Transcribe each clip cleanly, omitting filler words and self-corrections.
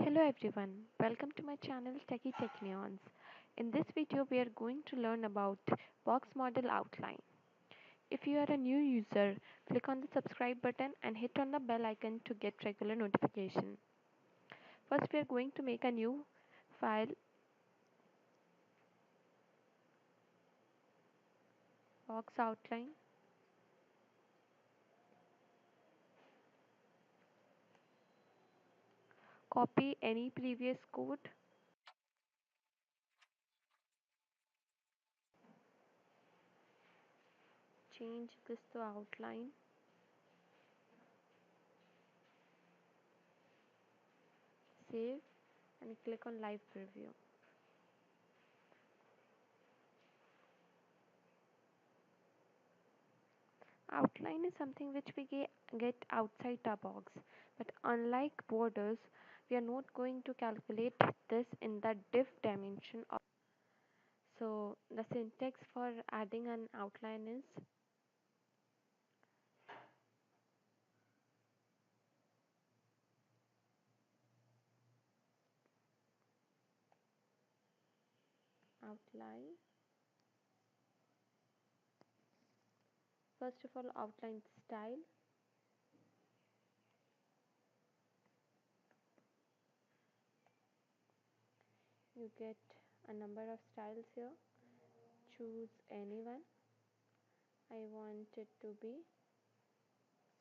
Hello everyone, welcome to my channel techitechnions. In this video we are going to learn about box model outline. If you are a new user, click on the subscribe button and hit on the bell icon to get regular notification. First we are going to make a new file, box outline. Copy any previous code. Change this to outline. Save and click on live preview. Outline is something which we get outside the box, but unlike borders, we are not going to calculate this in the div dimension. So the syntax for adding an outline is outline. First of all, outline style. You get a number of styles here. Choose any one. I want it to be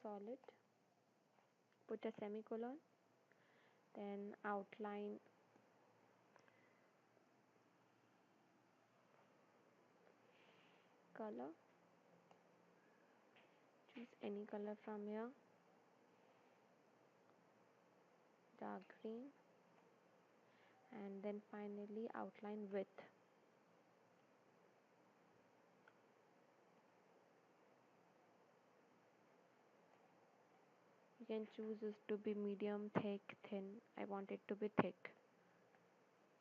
solid. Put a semicolon. Then outline color. Choose any color from here. Dark green, and then finally outline width. You can choose this to be medium, thick, thin. I want it to be thick,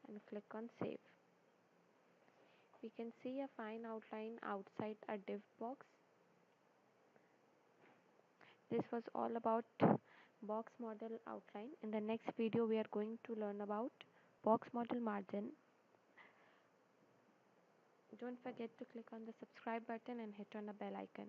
and click on save. We can see a fine outline outside a div box. This was all about box model outline. In the next video we are going to learn about box model margin. Don't forget to click on the subscribe button and hit on the bell icon.